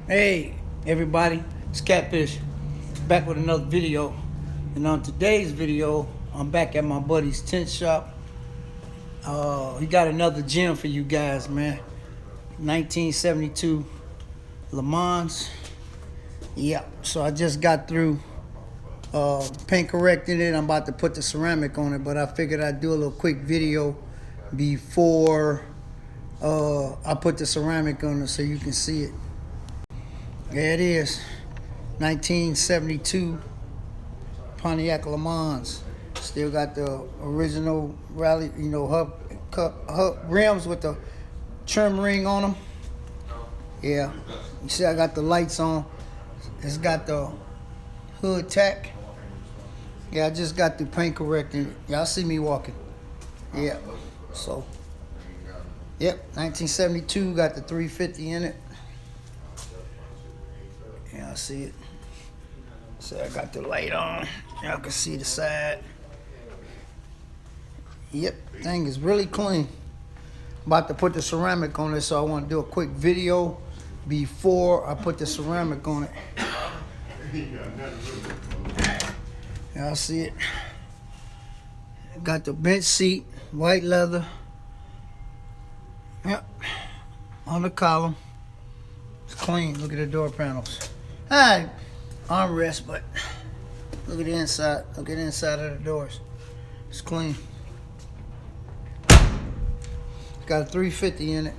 Hey everybody, it's Catfish back with another video. And on today's video, I'm back at my buddy's tint shop. He got another gem for you guys, man. 1972 Le Mans. Yeah, so I just got through paint correcting it. I'm about to put the ceramic on it, but I figured I'd do a little quick video before I put the ceramic on it so you can see it. There it is, 1972 Pontiac Le Mans. Still got the original rally, hub rims with the trim ring on them. Yeah, you see I got the lights on. It's got the hood tack. Yeah, I just got the paint correcting it. Y'all see me walking. Yeah, so, yep, 1972, got the 350 in it. Yeah, I see it. So I got the light on. Y'all can see the side. Yep, thing is really clean. About to put the ceramic on it, so I want to do a quick video before I put the ceramic on it. Y'all see it. Got the bench seat, white leather. Yep, on the column. It's clean. Look at the door panels. Alright, armrest, but look at the inside. Look at the inside of the doors. It's clean. Got a 350 in it.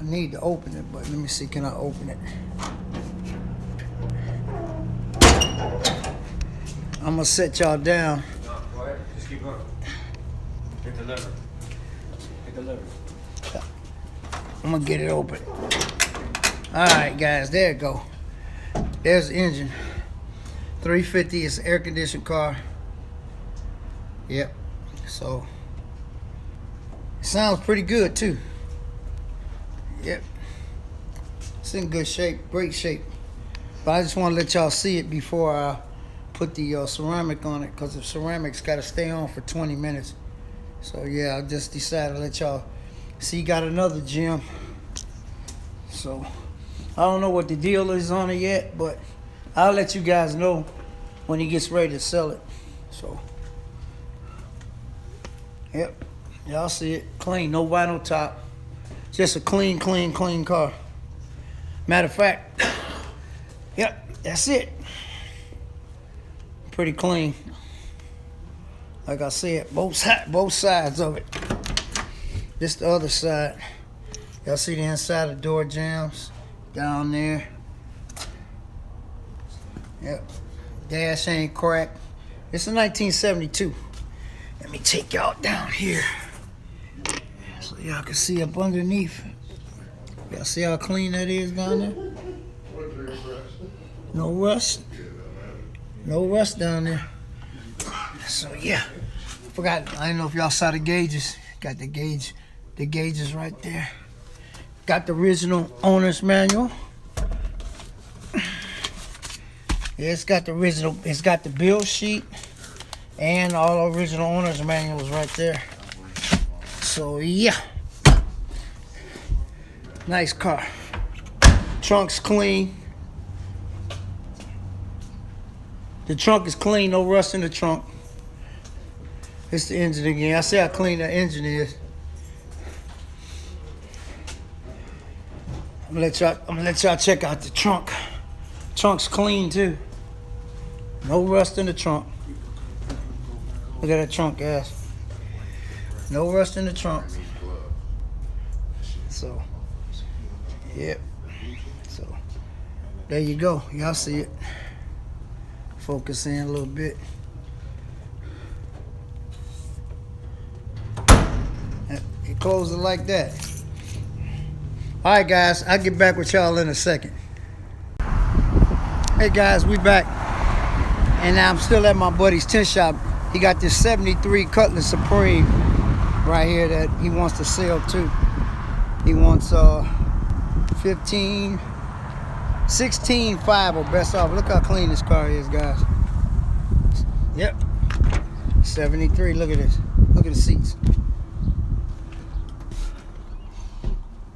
I need to open it, but let me see, can I open it? I'm gonna set y'all down. No, go ahead. Just keep going. Hit the lever. Hit the lever. I'm gonna get it open. Alright guys, there it go. There's the engine. 350 is an air conditioned car. Yep. So it sounds pretty good too. Yep. It's in good shape, great shape. But I just want to let y'all see it before I put the ceramic on it, because the ceramic's got to stay on for 20 minutes. So yeah, I just decided to let y'all see. Got another gem. So I don't know what the deal is on it yet, but I'll let you guys know when he gets ready to sell it. So yep, y'all see it, clean, no vinyl top, just a clean car. Matter of fact, yep, that's it. Pretty clean. Like I said, both sides of it. This the other side. Y'all see the inside of the door jambs down there. Yep. Dash ain't cracked. It's a 1972. Let me take y'all down here so y'all can see up underneath. Y'all see how clean that is down there? No rust. No rust down there. So yeah. Forgot, I don't know if y'all saw the gauges. Got the gauges right there. Got the original owner's manual. Yeah, it's got the original, it's got the bill sheet and all the original owner's manuals right there. So yeah. Nice car. Trunk's clean. The trunk is clean, no rust in the trunk. It's the engine again. I see how clean the engine is. I'm gonna let y'all check out the trunk. Trunk's clean too. No rust in the trunk. Look at that trunk, guys. No rust in the trunk. So, yep. So, there you go. Y'all see it. Focus in a little bit. You close it like that. All right, guys. I'll get back with y'all in a second. Hey, guys. We back. And now I'm still at my buddy's tint shop. He got this 73 Cutlass Supreme right here that he wants to sell too. He wants 16.5 or best offer. Look how clean this car is, guys. Yep. 73. Look at this. Look at the seats.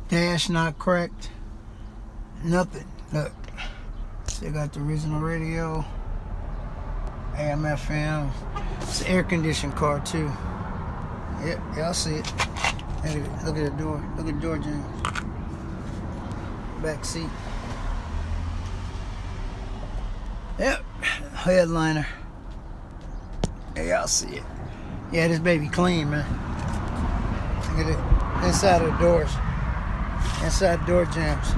Dash not cracked. Nothing. Look. Still got the original radio. AM, FM. It's an air conditioned car too. Yep, y'all see it. Look at the door. Look at the door jam. Back seat. Yep. Headliner. Yeah, y'all see it. Yeah, this baby clean, man. Look at it. Inside of the doors. Inside door jams.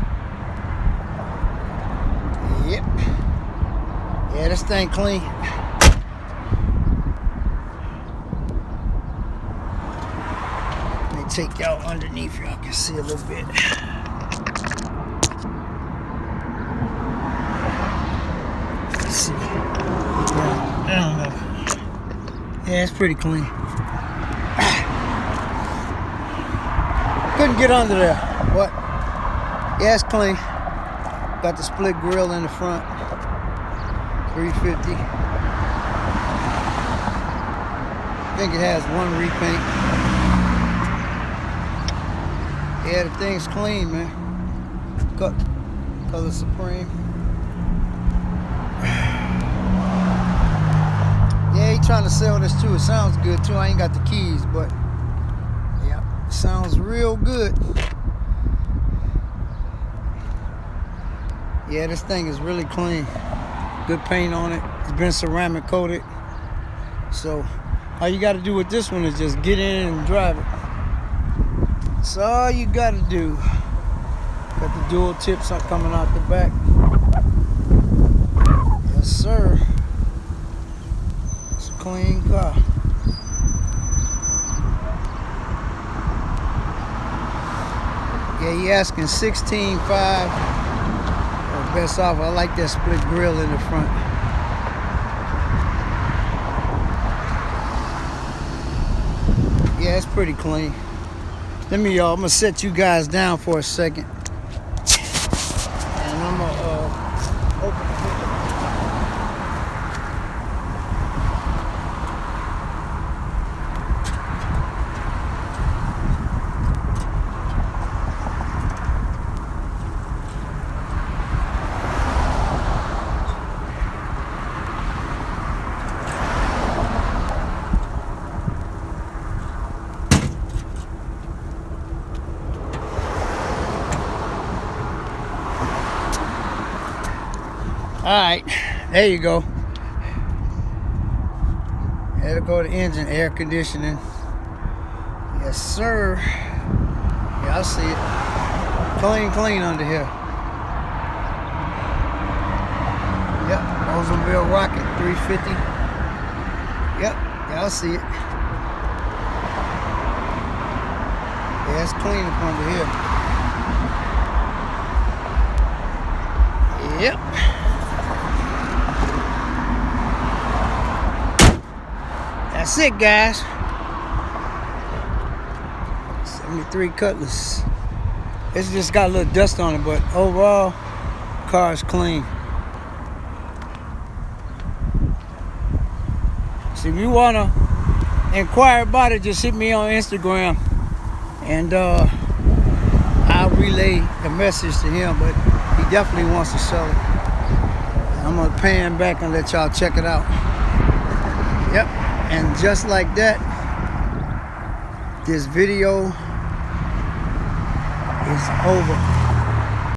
Yep. Yeah, this thing clean. Let me take y'all underneath. Y'all can see a little bit. Let's see. Yeah, I don't know. Yeah, it's pretty clean. Couldn't get under there. What? Yeah, it's clean. Got the split grill in the front. 350. I think it has one repaint. Yeah, the thing's clean, man. Color Supreme. Yeah, he trying to sell this too. It sounds good too. I ain't got the keys, but yeah, it sounds real good. Yeah, this thing is really clean. Good paint on it. It's been ceramic coated. So all you got to do with this one is just get in and drive it. That's all you got to do. Got the dual tips coming out the back. Yes, sir. It's a clean car. Yeah, you asking 16.5. Best off. I like that split grill in the front. Yeah, it's pretty clean. I'm gonna set you guys down for a second, and I'm gonna open the hood. Alright, there you go. That'll go to engine, air conditioning. Yes, sir. Yeah, I see it. Clean under here. Yep, Oldsmobile Rocket 350. Yep, y'all see it. Yeah, it's clean up under here. Yep. That's it, guys. 73 Cutlass. It's just got a little dust on it, but overall, car is clean. So if you wanna inquire about it, just hit me on Instagram, and I'll relay the message to him. But he definitely wants to sell it. I'm gonna pay him back and let y'all check it out. Yep. And just like that, this video is over.